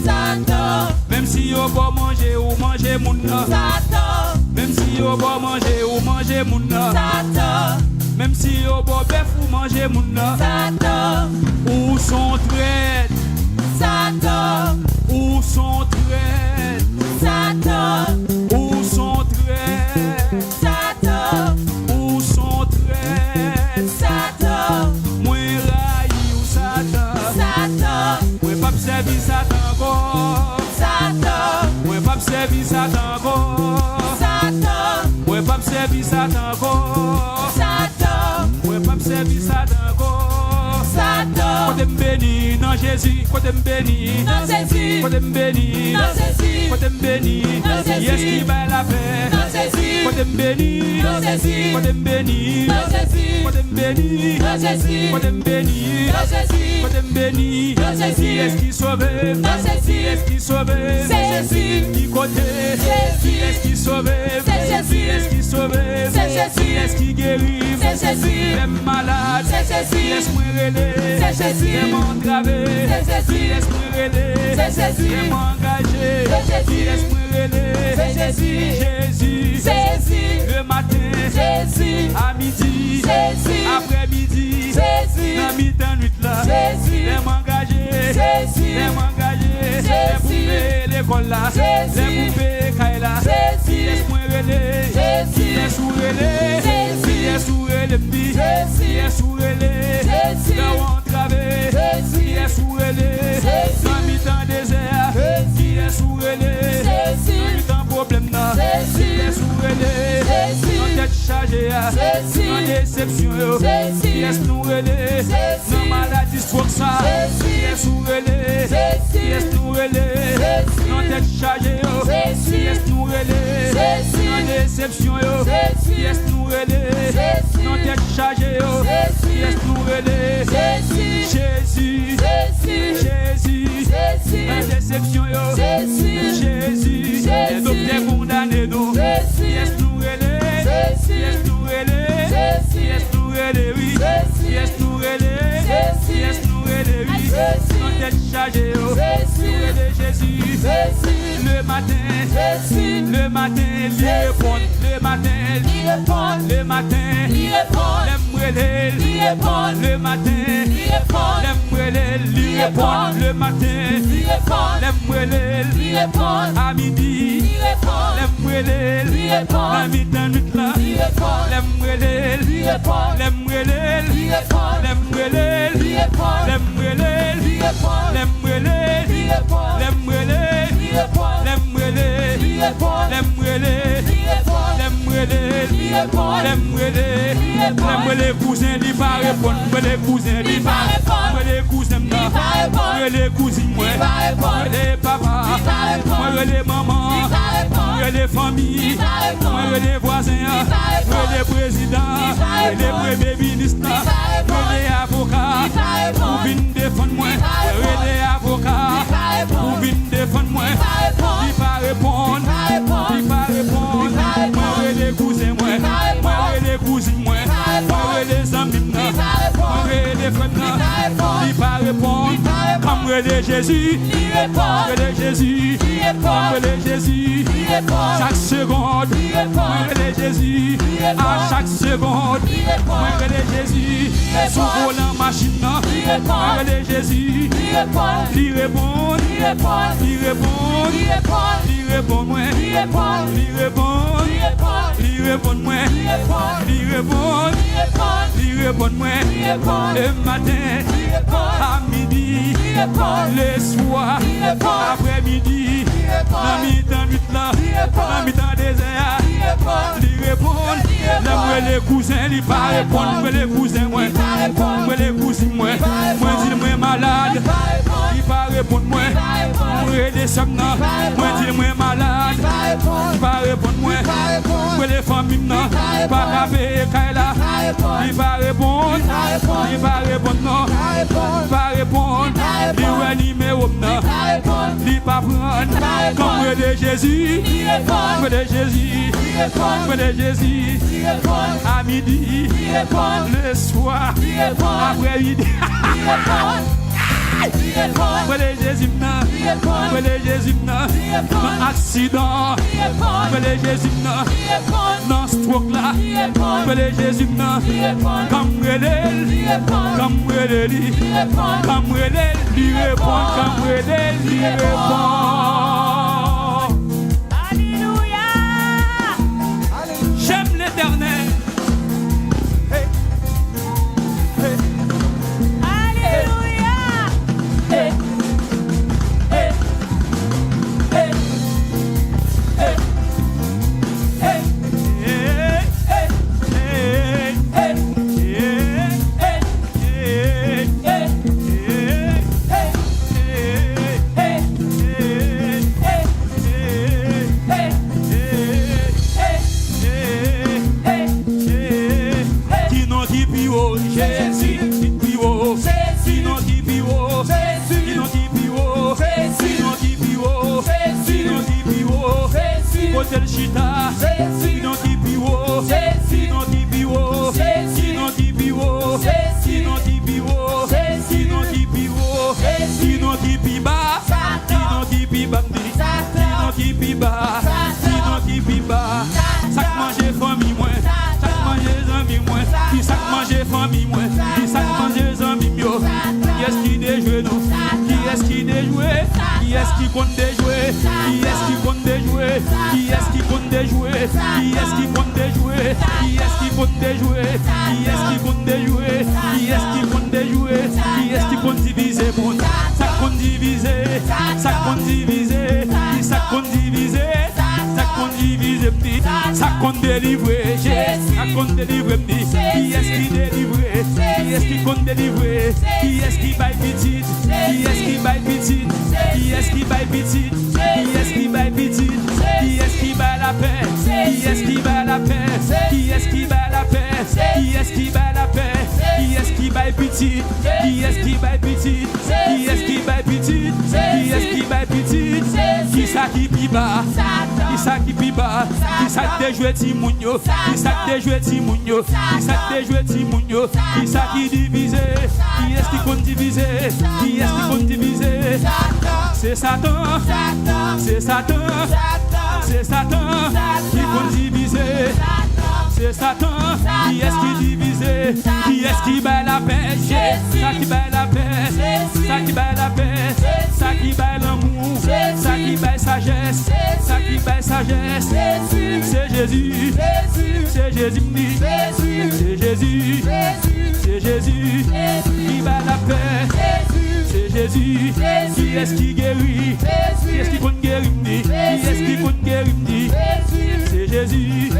Satan. Même si on va manger ou manger moun nan. Satan. Même si on va manger ou manger moun nan. Satan. Même si on va bœuf ou manger moun nan. Satan. Où sont traîtres? Satan. Où sont traîtres? Satan. Où sont traîtres? Satan. Où sont traîtres? Satan. Moi raï ou Satan. Satan. Moi pas servi Satan encore. Satan. Moi pas servi Satan encore. Satan. Moi pas servi Satan encore. Satan. Moi pas servi Satan encore. Satan. Côté m'béni dans Jésus, côté m'béni dans Jésus, côté m'béni dans Jésus, côté m'béni dans Jésus, yes qui va la paix dans Jésus, côté m'béni dans Jésus, côté m'béni dans Jésus, côté m'béni dans Jésus, côté m'béni dans Jésus, côté m'béni dans Jésus, yes qui sauve dans Jésus, yes qui sauve c'est Jésus, qui côté Jésus, yes qui sauve c'est Jésus, yes qui sauve c'est Jésus, yes qui guérit c'est Jésus, les malades c'est Jésus, yes moi c'est Jésus, les entravé c'est Jésus, yes moi c'est Jésus, les engagé c'est Jésus, yes moi c'est Jésus, Jésus Jésus, le matin Jésus, à midi Jésus, après-midi Jésus, dans mi-temps nuit là Jésus, les engagé Jésus, les engagé les poupées l'école là Jésus, les poupées caille là Jésus, yes moi Jésus, yes sourélé Jésus, yes sourélé m'di Jésus, yes sourélé Jésus, dans entravé Jésus, yes sourélé Jésus, dans mi-temps désert Jésus, yes sourélé Jésus, dans mi-temps problème là Jésus, yes sourélé Jésus, dans tête chargée Jésus, dans déception Jésus, yes nous relé Jésus, dans maladie stroke ça Jésus, yes sourélé Jésus, yes nous relé Jésus, dans tête chargée Jésus, yes nous relé Jésus, dans déception Jésus, yes nous relé Jésus, dans tête chargée Jésus, yes nous relé Jésus, Jésus Jésus, Jésus Jésus, dans déception Jésus, Jésus les docteurs condamnés nous Jésus, yes nous relé Jésus, yes nous relé Jésus, yes nous relé oui Jésus, yes nous relé Jésus, yes nous relé oui Jésus, dans tête chargée Jésus, Jésus Jésus, le matin Jésus, le matin il répond le matin il répond, le matin il répond, il répond, le matin il répond, il répond le matin il répond, il répond, à midi il répond, il répond, à mi-temps nuit là il répond, il répond, il répond, il les cousins ils pas répondre les cousins ils pas répondre les cousins les cousines les papas les mamans les familles les voisins les présidents les premiers ministres les avocats pour venir défendre moi les avocats pour venir défendre moi ils pas répondre ils pas répondre moi les cousins moi les cousines moi les amis moi les frères ils pas répondre comme les Jésus les Jésus les Jésus chaque seconde les Jésus à chaque seconde les Jésus sous volant machine les Jésus il répond moi le matin à midi le soir après-midi la mi-temps nuit là la mi-temps désert il répond les cousins ils pas répondre les cousins moi les cousins moi dis moi malade il pas répondre moi les sommes moi dis moi malade il pas répondre moi les familles non pas caper kaila il va répondre non il va répondre il numéro non il pas prendre comme de Jésus à midi le soir après midi Brûler Jésus, brûler Jésus, dans accident, brûler Jésus, dans stroke là, brûler Jésus, comme brûler, comme brûler, comme brûler, lui répond, comme brûler, lui répond. Alléluia. J'aime l'Éternel. Alléluia. Hotel Chita, sinon qui piwo, sinon qui piwo, sinon qui piwo, sinon qui piwo, sinon qui piwo, sinon qui piba, sinon qui pibandi, sinon qui piba, sinon qui piba. Sac manger famille moins, sac manger amis moins, qui sac manger famille moins, qui sac manger amis yo. Qui est-ce qui déjoue nous? Qui est-ce qui déjoue? Qui est-ce qui compte déjouer? Qui est-ce qui compte déjouer? Qui est-ce qui compte déjouer? Qui est-ce qui compte déjouer? Qui est-ce qui compte déjouer? Qui est-ce qui compte déjouer? Qui est-ce qui compte déjouer? Qui est-ce qui compte diviser monde? Ça compte diviser, ça compte diviser, ça compte diviser, ça compte diviser, ça compte délivrer, ça compte délivrer, qui est-ce qui délivrer? Qui est-ce qui compte délivrer? Qui est-ce qui baille petite? Qui est-ce qui baille petite? Qui est-ce qui baille petite? Qui est-ce qui baille petite? Qui est-ce qui bat la paix? Qui est-ce qui bat la paix? Qui est-ce qui bat la paix? Qui est-ce qui bat la paix? Qui est-ce qui baille petite? Qui est-ce qui baille petite? Qui est-ce qui baille petite? Qui est-ce qui baille petite? Qui ça qui piba? Qui ça qui piba? Qui ça qui déjoue Timounio? Qui ça qui déjoue Timounio? Qui ça qui déjoue Timounio? Qui ça qui divise? Qui est-ce qui compte diviser? Qui est-ce qui compte diviser? C'est Satan, c'est Satan, c'est Satan qui compte diviser. C'est Satan, qui est-ce qui divise? Qui est-ce qui bat la paix? Ça qui bat la paix, ça qui bat la paix, ça qui bat l'amour, ça qui bat sagesse, ça qui bat sagesse. C'est Jésus, c'est Jésus, c'est Jésus, c'est Jésus qui bat la paix. C'est Jésus, qui est-ce qui guérit? Qui est-ce qui compte guérir? Qui est-ce qui compte guérir? C'est Jésus.